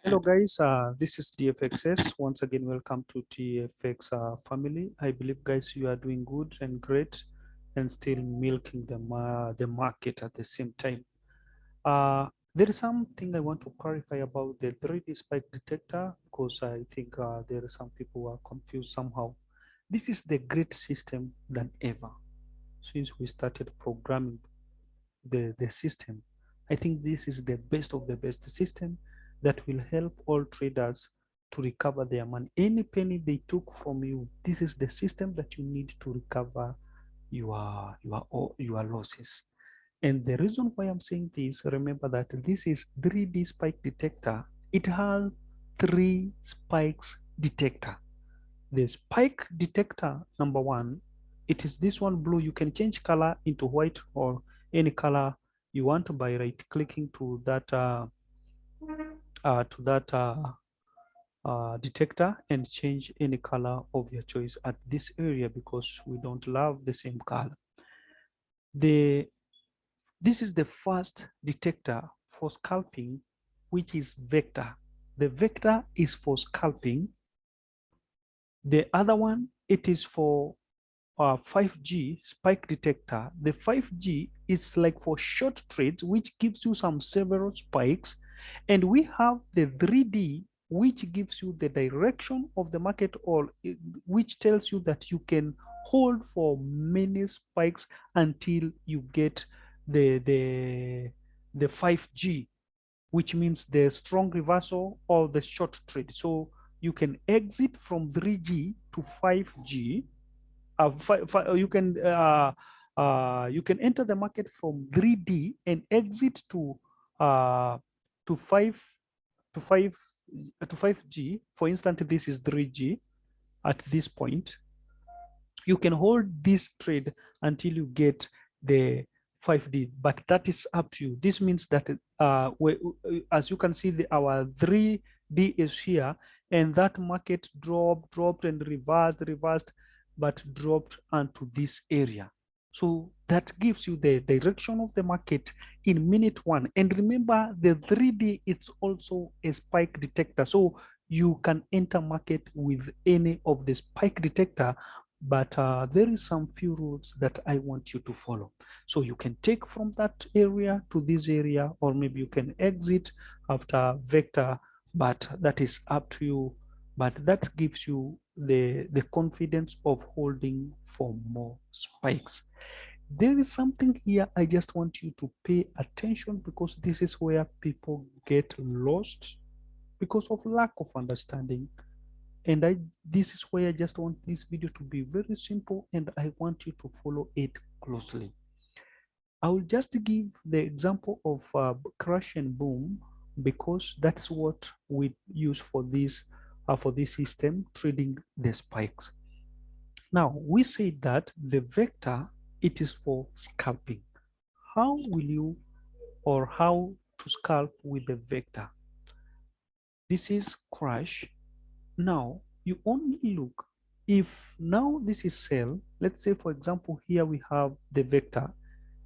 Hello guys, this is DFXS. Once again, welcome to TFX family. I believe guys you are doing good and great and still milking the market at the same time. There is something I want to clarify about the 3D spike detector because I think there are some people who are confused somehow. This is the great system than ever since we started programming the system. I think this is the best of the best system that will help all traders to recover their money. Any penny they took from you, this is the system that you need to recover your losses. And the reason why I'm saying this, remember that this is 3D spike detector. It has 3 spikes detector. The spike detector number 1, it is this one blue. You can change color into white or any color you want by right clicking to that detector and change any color of your choice at this area because we don't love the same color. This is the first detector for scalping, which is vector. The vector is for scalping. The other one, it is for 5G spike detector. The 5G is like for short trades, which gives you some several spikes. And we have the 3D, which gives you the direction of the market, or which tells you that you can hold for many spikes until you get the 5G, which means the strong reversal or the short trade. So you can exit from 3G to 5G. You can enter the market from 3D and exit to 5G. For instance, this is 3G. At this point, you can hold this trade until you get the 5D, but that is up to you. This means that as you can see, our 3D is here, and that market dropped and reversed, but dropped onto this area. So that gives you the direction of the market in minute 1. And remember, the 3D is also a spike detector. So you can enter market with any of the spike detector, but there is some few rules that I want you to follow. So you can take from that area to this area, or maybe you can exit after vector, but that is up to you. But that gives you the confidence of holding for more spikes. There is something here I just want you to pay attention, because this is where people get lost because of lack of understanding. And this is why I just want this video to be very simple, and I want you to follow it closely. I will just give the example of crash and boom, because that's what we use for this system, trading the spikes. Now, we say that the vector, it is for scalping. How will you, or how to scalp with the vector? This is crash. Now, you only look, if now this is sell, let's say, for example, here we have the vector,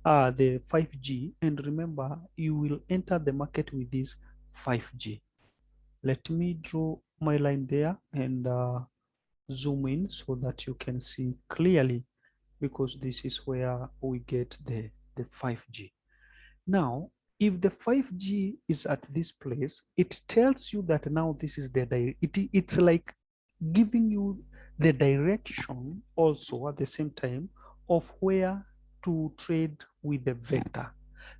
the 5G, and remember, you will enter the market with this 5G. Let me draw my line there and zoom in so that you can see clearly, because this is where we get the 5G. Now, if the 5G is at this place, it tells you that now this is it's like giving you the direction also at the same time of where to trade with the vector.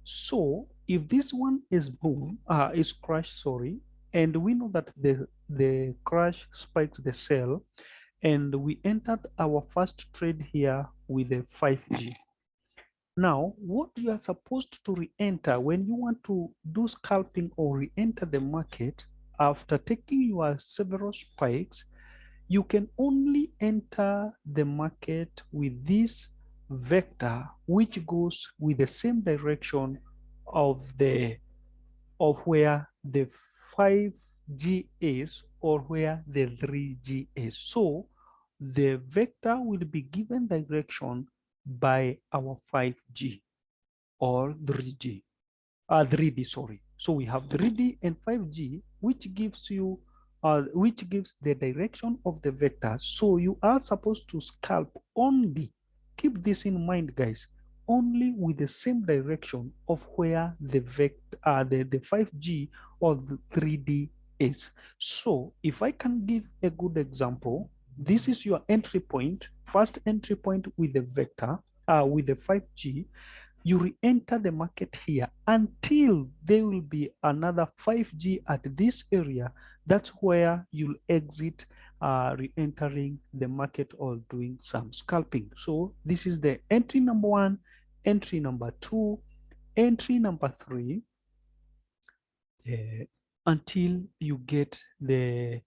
So if this one is boom, is crash, sorry, and we know that the crash spikes the sell, and we entered our first trade here with the 5G. Now, what you are supposed to re-enter when you want to do scalping or re-enter the market after taking your several spikes, you can only enter the market with this vector, which goes with the same direction of where the 5G is, or where the 3G is. So the vector will be given direction by our 5G or 3G, 3D, sorry. So we have 3D and 5G, which gives the direction of the vector. So you are supposed to scalp only, keep this in mind, guys, only with the same direction of where the vector, the 5G or the 3D is. So if I can give a good example, this is your entry point, first entry point with the vector, with the 5G. You re-enter the market here until there will be another 5G at this area. That's where you'll exit, re-entering the market or doing some scalping. So this is the entry number 1, entry number 2, entry number 3, until you get the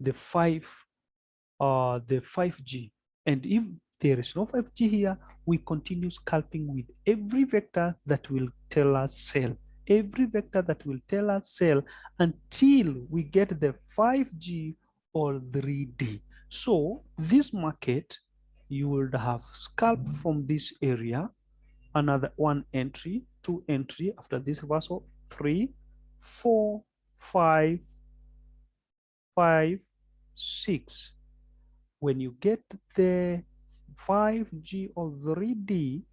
5G. And if there is no 5G here, we continue scalping with every vector that will tell us sell. Every vector that will tell us sell until we get the 5G or 3D. So this market, you would have scalp from this area, another 1 entry, 2 entry after this reversal, 3, 4, 5, 5, 6. When you get the 5G or 3D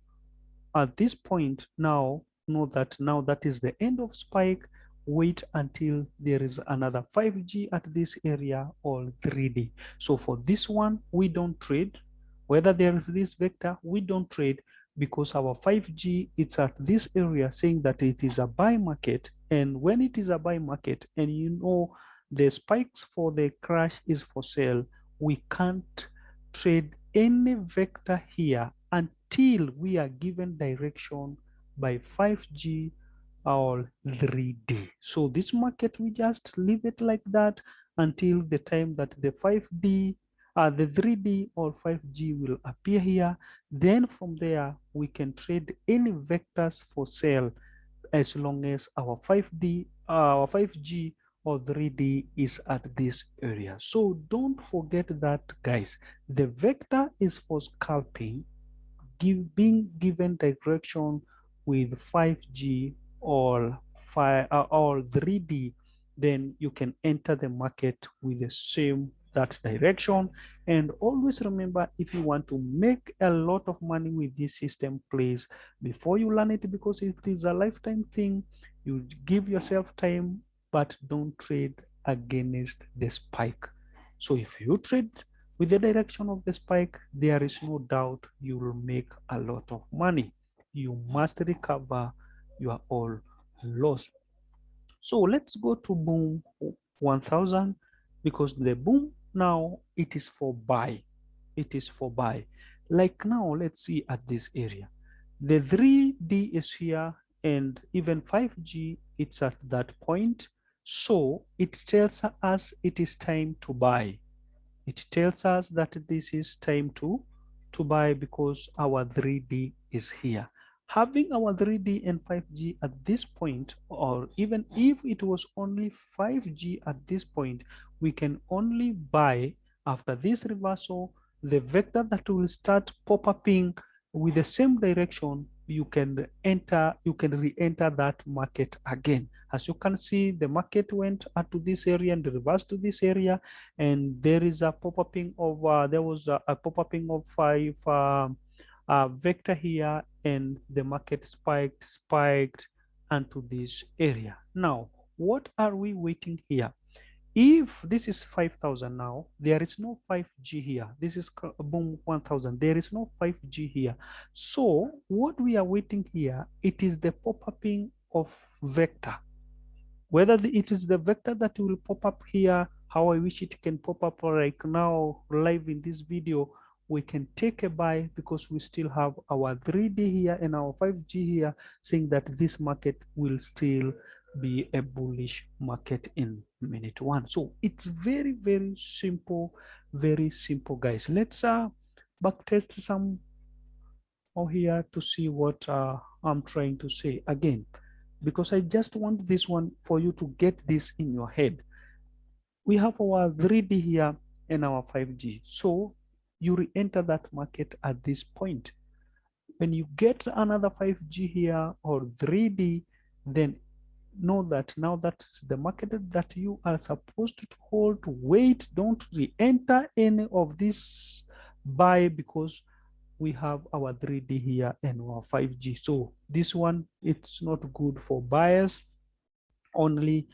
at this point, now know that now that is the end of spike. Wait until there is another 5G at this area or 3D. So for this one, we don't trade. Whether there is this vector, we don't trade, because our 5G, it's at this area saying that it is a buy market. And when it is a buy market and you know the spikes for the crash is for sale, we can't trade any vector here until we are given direction by 5G or 3D. So this market, we just leave it like that until the time that the 5D, the 3D or 5G will appear here. Then from there, we can trade any vectors for sale as long as our 5G or 3D is at this area. So don't forget that, guys. The vector is for scalping, being given direction with 5G or 3D, then you can enter the market with the same that direction. And always remember, if you want to make a lot of money with this system, please, before you learn it, because it is a lifetime thing, you give yourself time, but don't trade against the spike. So if you trade with the direction of the spike, there is no doubt you will make a lot of money. You must recover your all loss. So let's go to boom 1000, because the boom now, it is for buy. It is for buy. Like now, let's see at this area. The 3D is here, and even 5G, it's at that point. So it tells us it is time to buy. It tells us that this is time to buy, because our 3D is here. Having our 3D and 5G at this point, or even if it was only 5G at this point, we can only buy after this reversal. The vector that will start pop-upping with the same direction, you can re-enter that market again. As you can see, the market went to this area and reversed to this area, and there is a pop-upping of there was a pop-upping of 5 vector here, and the market spiked onto this area. Now, what are we waiting here? If this is 5,000 now, there is no 5G here. This is boom 1,000. There is no 5G here. So what we are waiting here, it is the pop-upping of vector. Whether it is the vector that will pop up here, how I wish it can pop up like now live in this video, we can take a buy, because we still have our 3D here and our 5G here, saying that this market will still be a bullish market in minute 1. So it's very, very simple, guys. Let's back test some over here to see what I'm trying to say again, because I just want this one for you to get this in your head. We have our 3D here and our 5G. So you re-enter that market at this point. When you get another 5G here or 3D, then know that now that's the market that you are supposed to hold. Wait, don't re-enter any of this buy, because we have our 3D here and our 5G. So this one, it's not good for buyers, only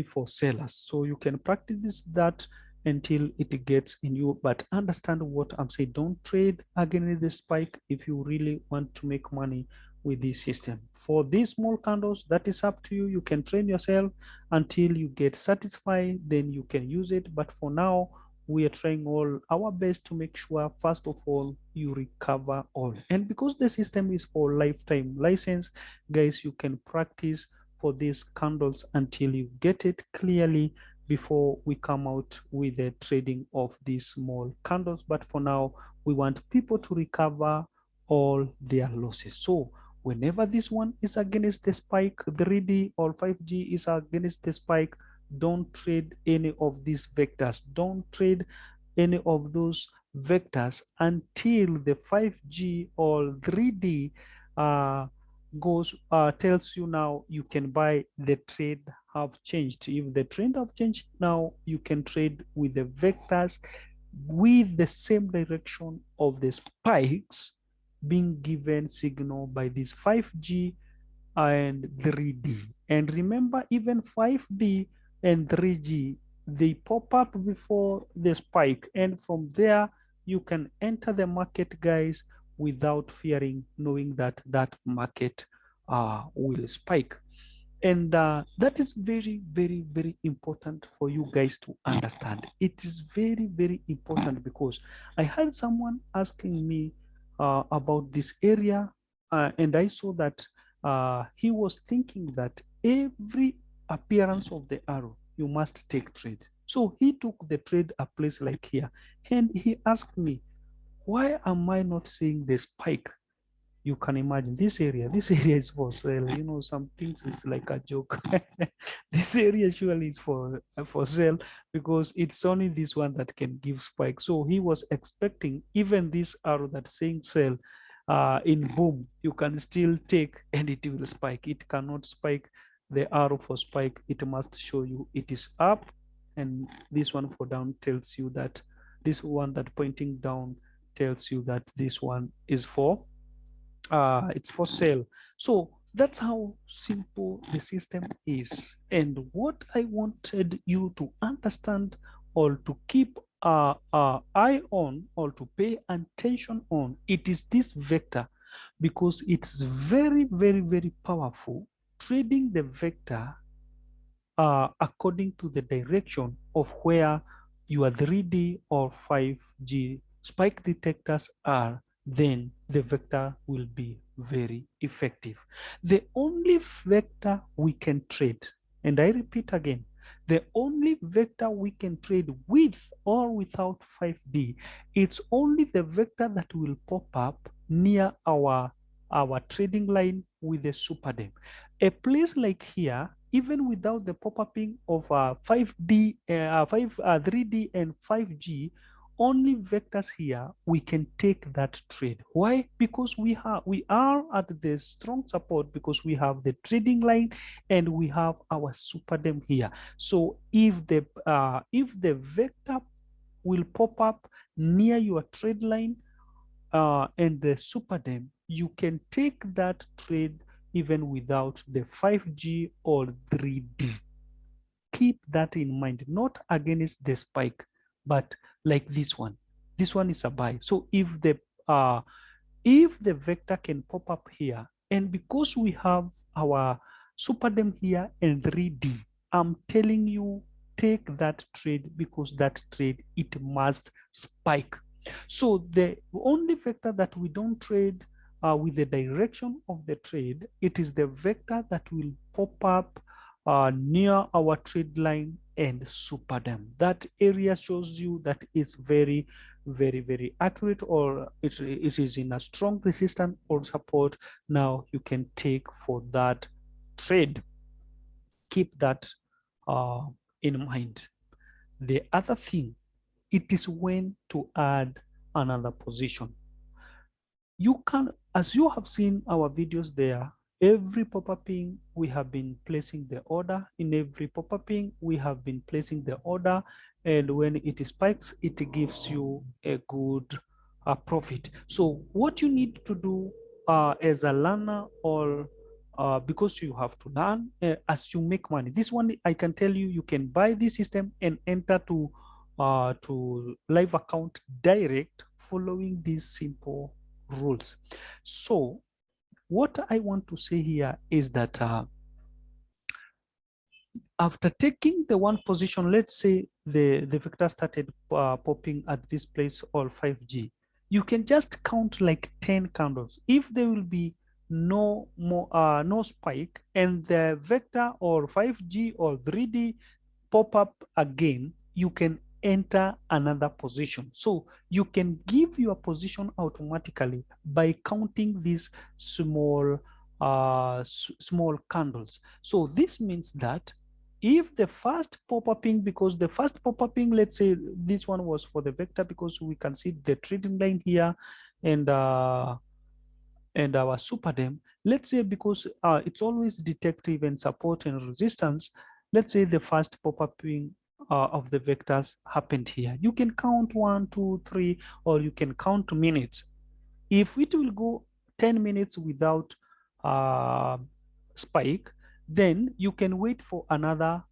for sellers. So you can practice that until it gets in you, but understand what I'm saying. Don't trade against the spike if you really want to make money with this system. For these small candles, that is up to you. You can train yourself until you get satisfied, then you can use it. But for now, we are trying all our best to make sure, first of all, you recover all. And because the system is for lifetime license, guys, you can practice for these candles until you get it clearly before we come out with the trading of these small candles. But for now, we want people to recover all their losses. So whenever this one is against the spike, 3D or 5G is against the spike, don't trade any of these vectors. Don't trade any of those vectors until the 5G or 3D tells you now you can buy. The trade have changed. If the trend have changed, now you can trade with the vectors with the same direction of the spikes being given signal by this 5G and 3D. And remember, even 5D and 3G, they pop up before the spike, and from there you can enter the market, guys, without fearing, knowing that that market will spike. And that is very, very, very important for you guys to understand. It is very, very important, because I had someone asking me about this area, and I saw that he was thinking that every appearance of the arrow, you must take trade. So he took the trade a place like here, and he asked me, why am I not seeing the spike? You can imagine this area is for sale. You know, some things is like a joke. This area surely is for sale, because it's only this one that can give spike. So he was expecting even this arrow that's saying sell in boom, you can still take and it will spike. It cannot spike the arrow for spike. It must show you it is up, and this one for down tells you that this one that pointing down tells you that this one is for it's for sale. So that's how simple the system is. And what I wanted you to understand, or to keep eye on, or to pay attention on, it is this vector, because it's very, very, very powerful. Trading the vector according to the direction of where your 3D or 5G spike detectors are, then the vector will be very effective. The only vector we can trade, and I repeat again, the only vector we can trade with or without 5D, it's only the vector that will pop up near our trading line with the super dem. A place like here, even without the pop-upping of 5D, 3D and 5G, only vectors here, we can take that trade. Why? Because we are at the strong support, because we have the trading line and we have our super dem here. So if the vector will pop up near your trade line and the super dem, you can take that trade even without the 5G or 3D. Keep that in mind, not against the spike, but like this one. This one is a buy. So if the vector can pop up here, and because we have our super dem here and 3D, I'm telling you, take that trade, because that trade, it must spike. So the only vector that we don't trade with the direction of the trade, it is the vector that will pop up near our trade line and super dem. That area shows you that it's very, very, very accurate, or it is in a strong resistance or support. Now you can take for that trade. Keep that in mind. The other thing, it is when to add another position. You can, as you have seen our videos there, Every pop-up ping, we have been placing the order. In every pop-up ping, we have been placing the order. And when it spikes, it gives you a good profit. So what you need to do as a learner, or because you have to learn as you make money. This one, I can tell you, you can buy this system and enter to live account direct following these simple rules. So what I want to say here is that after taking the one position, let's say the vector started popping at this place, all 5G, you can just count like 10 candles. If there will be no more no spike, and the vector or 5G or 3D pop up again, you can enter another position. So you can give your position automatically by counting these small candles. So this means that if the first pop-upping, because the first pop-upping, let's say this one was for the vector, because we can see the trading line here, and our super dem, let's say, because it's always detective and support and resistance, let's say the first pop-upping of the vectors happened here. You can count 1, 2, 3, or you can count minutes. If it will go 10 minutes without spike, then you can wait for another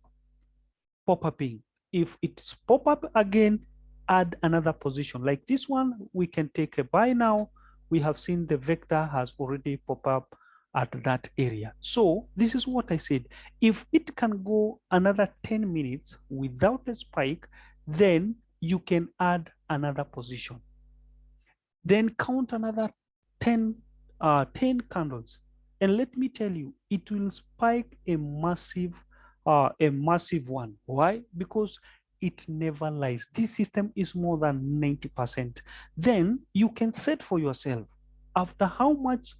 pop-upping. If it's pop up again, add another position. Like this one, we can take a buy now. We have seen the vector has already pop up at that area. So this is what I said. If it can go another 10 minutes without a spike, then you can add another position. Then count another 10 candles, and let me tell you, it will spike a massive one. Why? Because it never lies. This system is more than 90%. Then you can set for yourself after how much,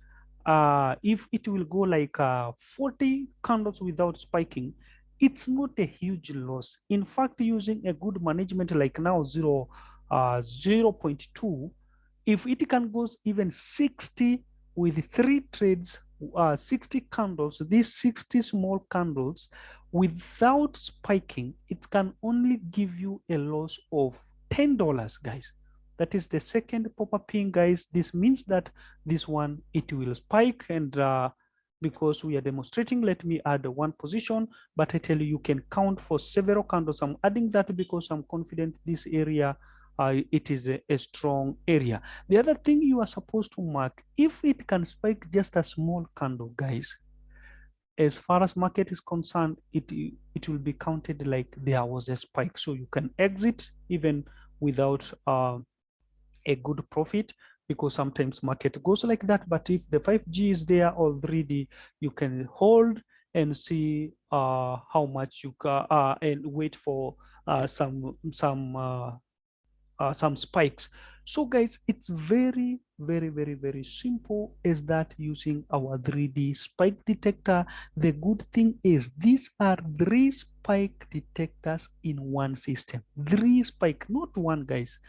if it will go like 40 candles without spiking, it's not a huge loss. In fact, using a good management like now 0.2, if it can go even 60 with 3 trades, 60 candles, these 60 small candles without spiking, it can only give you a loss of $10, guys. That is the second pop-up ping, guys. This means that this one, it will spike, and because we are demonstrating, let me add one position, but I tell you, you can count for several candles. I'm adding that because I'm confident this area, it is a strong area. The other thing you are supposed to mark, if it can spike just a small candle, guys, as far as market is concerned, it will be counted like there was a spike. So you can exit even without a good profit, because sometimes market goes like that. But if the 5G is there already, you can hold and see how much you got, and wait for some spikes. So guys, it's very, very, very, very simple as that, using our 3D spike detector. The good thing is these are 3 spike detectors in one system. 3 spike, not one, guys.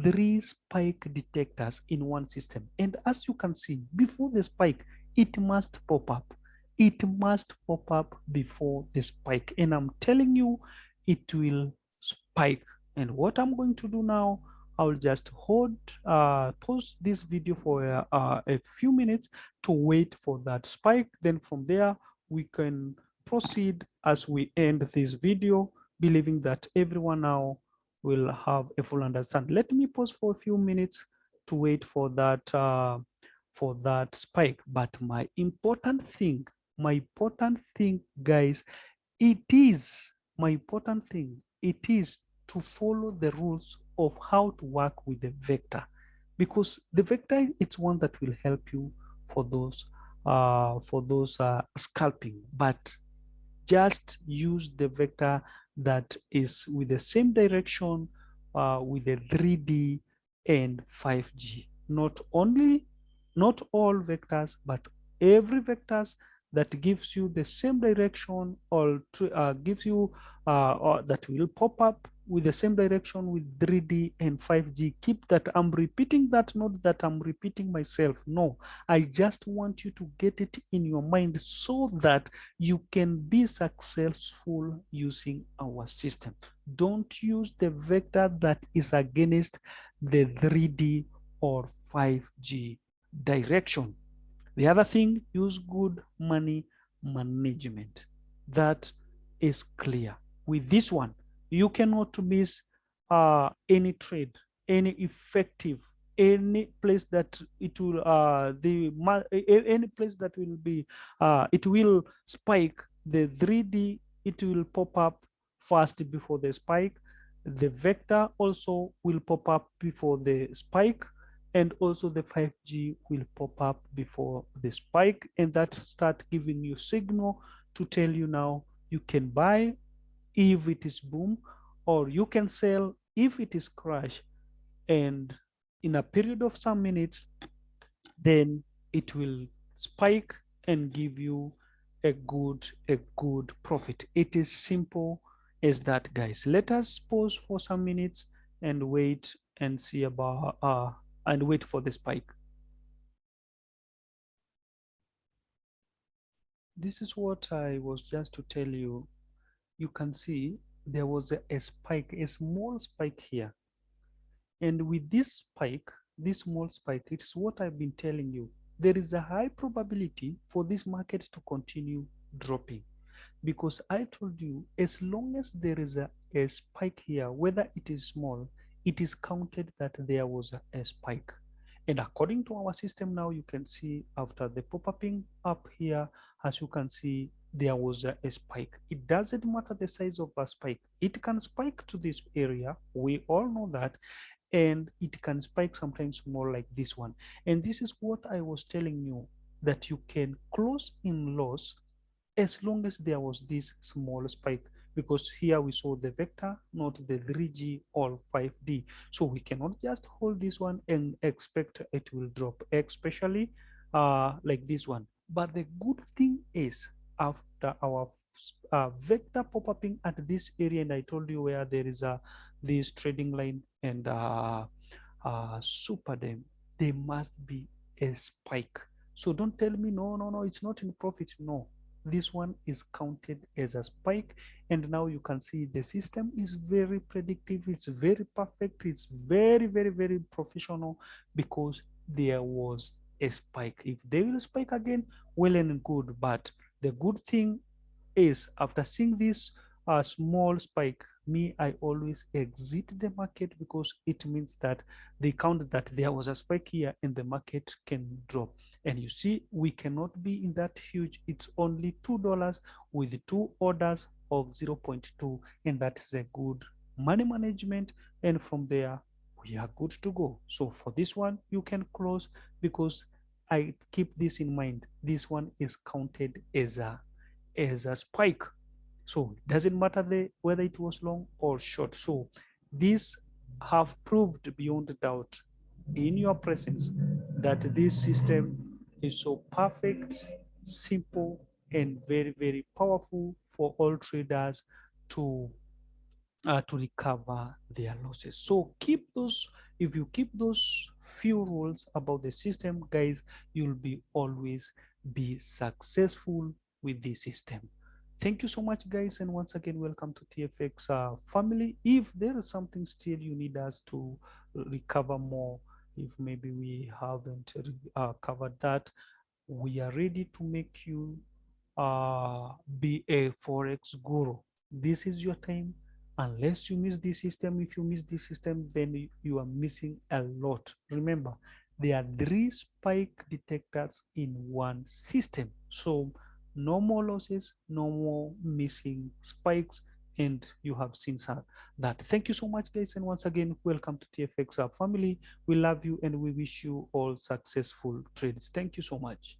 3 spike detectors in one system. And as you can see, before the spike, it must pop up. It must pop up before the spike. And I'm telling you, it will spike. And what I'm going to do now, I'll just pause this video for a few minutes to wait for that spike. Then from there, we can proceed as we end this video, believing that everyone now will have a full understanding. Let me pause for a few minutes to wait for that spike. But my important thing, guys, my important thing, it is to follow the rules of how to work with the vector, because the vector, it's one that will help you for those scalping. But just use the vector that is with the same direction, with the 3D and 5G. Not all vectors, but every vectors that gives you the same direction, or gives you or that will pop up with the same direction with 3D and 5G. Keep that. I'm repeating that, not that I'm repeating myself. No, I just want you to get it in your mind so that you can be successful using our system. Don't use the vector that is against the 3D or 5G direction. The other thing, use good money management. That is clear. With this one, you cannot miss any trade, any effective, any place that it will any place that will be it will spike the 3D. It will pop up first before the spike. The vector also will pop up before the spike, and also the 5G will pop up before the spike, and that start giving you signal to tell you now you can buy if it is boom, or you can sell if it is crash. And in a period of some minutes, then it will spike and give you a good profit. It is simple as that, guys. Let us pause for some minutes and wait and see about and wait for the spike. This is what I was just to tell you. You can see there was a spike, a small spike here. And with this spike, this small spike, it is what I've been telling you. There is a high probability for this market to continue dropping, because I told you, as long as there is a spike here, whether it is small, it is counted that there was a spike. And according to our system now, you can see after the pop-upping up here, as you can see, there was a spike. It doesn't matter the size of a spike. It can spike to this area. We all know that. And it can spike sometimes more like this one. And this is what I was telling you, that you can close in loss as long as there was this small spike, because here we saw the vector, not the 3G or 5D. So we cannot just hold this one and expect it will drop, especially like this one. But the good thing is, after our vector pop-upping at this area, and I told you where there is this trading line and super them, there must be a spike. So don't tell me, no, no, no, it's not in profit. No, this one is counted as a spike. And now you can see the system is very predictive. It's very perfect. It's very, very, very professional, because there was a spike. If they will spike again, well and good. But the good thing is, after seeing this small spike, me, I always exit the market, because it means that they count that there was a spike here and the market can drop. And you see, we cannot be in that huge. It's only $2 with two orders of 0.2, and that is a good money management. And from there, we are good to go. So for this one, you can close, because I keep this in mind. This one is counted as a spike. So it doesn't matter whether it was long or short. So these have proved beyond doubt in your presence that this system is so perfect, simple, and very, very powerful for all traders to recover their losses. So keep those, if you keep those few rules about the system, guys, you'll be always be successful with the system. Thank you so much, guys, and once again, welcome to TFX family. If there is something still you need us to recover more, if maybe we haven't covered that, we are ready to make you be a forex guru. This is your time. Unless you miss this system, if you miss this system, then you are missing a lot. Remember, there are 3 spike detectors in one system. So no more losses, no more missing spikes, and you have seen that. Thank you so much, guys, and once again, welcome to TFX family. We love you and we wish you all successful trades. Thank you so much.